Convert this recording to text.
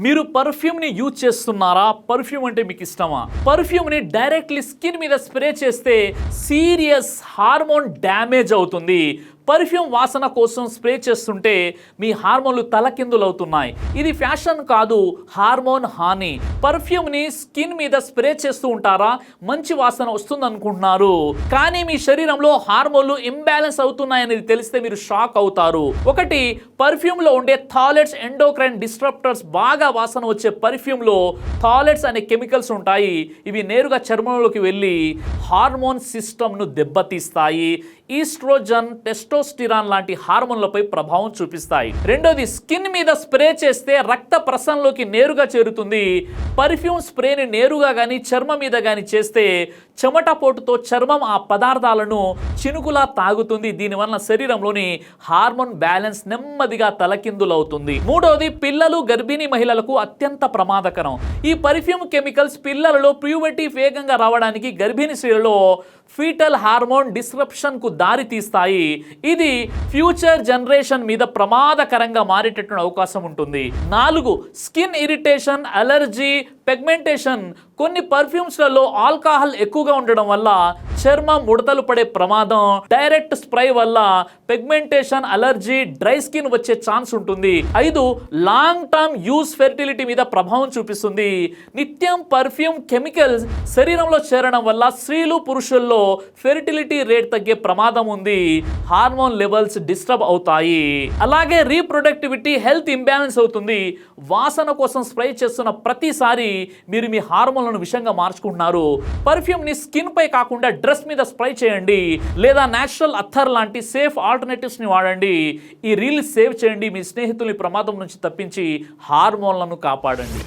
మీరు పర్ఫ్యూమ్ని యూజ్ చేస్తున్నారా? పర్ఫ్యూమ్ అంటే మీకు ఇష్టమా? పర్ఫ్యూమ్ని డైరెక్ట్లీ స్కిన్ మీద స్ప్రే చేస్తే సీరియస్ హార్మోన్ డ్యామేజ్ అవుతుంది. పర్ఫ్యూమ్ వాసన కోసం స్ప్రే చేస్తుంటే మీ హార్మోన్లు తలకిందులవుతున్నాయి. ఇది ఫ్యాషన్ కాదు, హార్మోన్ హాని. పర్ఫ్యూమ్ని స్కిన్ మీద స్ప్రే చేస్తూ ఉంటారా? మంచి వాసన వస్తుంది అనుకుంటున్నారు, కానీ మీ శరీరంలో హార్మోన్లు ఇంబ్యాలెన్స్ అవుతున్నాయనేది తెలిస్తే మీరు షాక్ అవుతారు. ఒకటి, పర్ఫ్యూమ్లో ఉండే థాలెట్స్ ఎండోక్రైన్ డిస్ట్రప్టర్స్. బాగా వాసన వచ్చే పర్ఫ్యూమ్లో థాలెట్స్ అనే కెమికల్స్ ఉంటాయి. ఇవి నేరుగా చర్మంలోకి వెళ్ళి హార్మోన్ సిస్టమ్ను దెబ్బతీస్తాయి. ఈస్ట్రోజన్, టెస్టోస్టిరాన్ లాంటి హార్మోన్లపై ప్రభావం చూపిస్తాయి. రెండోది, స్కిన్ మీద స్ప్రే చేస్తే రక్త ప్రసరణలోకి నేరుగా చేరుతుంది. పర్ఫ్యూమ్ స్ప్రేని నేరుగా కానీ చర్మం మీద కానీ చేస్తే చెమటపోటుతో చర్మం ఆ పదార్థాలను చినుకులా తాగుతుంది. దీనివల్ల శరీరంలోని హార్మోన్ బ్యాలెన్స్ నెమ్మదిగా తలకిందులవుతుంది. మూడోది, పిల్లలు, గర్భిణీ మహిళలకు అత్యంత ప్రమాదకరం. ఈ పర్ఫ్యూమ్ కెమికల్స్ పిల్లలలో ప్యూబర్టీ వేగంగా రావడానికి, గర్భిణీ స్త్రీలలో ఫీటల్ హార్మోన్ డిస్రప్షన్ కు దారి తీస్తాయి. ఇది ఫ్యూచర్ జనరేషన్ మీద ప్రమాదకరంగా మారేటటువంటి అవకాశం ఉంటుంది. 4, స్కిన్ ఇరిటేషన్, అలర్జీ, పిగ్మెంటేషన్. కొన్ని పర్ఫ్యూమ్స్లలో ఆల్కహాల్ ఎక్కువగా ఉండడం వల్ల చర్మం ముడతలు పడే ప్రమాదం, డైరెక్ట్ స్ప్రే వల్ల పిగ్మెంటేషన్, అలర్జీ, డ్రై స్కిన్ వచ్చే ఛాన్స్ ఉంటుంది. 5, లాంగ్ టర్మ్ యూస్ ఫెర్టిలిటీ మీద ప్రభావం చూపిస్తుంది. నిత్యం పర్ఫ్యూమ్ కెమికల్స్ శరీరంలో చేరడం వల్ల స్త్రీలు, పురుషుల్లో ఫెర్టిలిటీ రేట్ తగ్గే ప్రమాదం ఉంది. హార్మోన్ లెవెల్స్ డిస్టర్బ్ అవుతాయి. అలాగే రీప్రొడక్టివిటీ, హెల్త్ ఇంబ్యాలెన్స్ అవుతుంది. వాసన కోసం స్ప్రే చేస్తున్న ప్రతిసారి మీరు మీ హార్మోన్లను విషంగా మార్చుకుంటున్నారు. పర్ఫ్యూమ్ని స్కిన్ పై కాకుండా డ్రెస్ మీద స్ప్రే చేయండి, లేదా నేచురల్ అత్తర్ లాంటి సేఫ్ ఆల్టర్నేటివ్స్ని వాడండి. ఈ రీల్ సేవ్ చేయండి, మీ స్నేహితుల్ని ప్రమాదం నుంచి తప్పించి హార్మోన్లను కాపాడండి.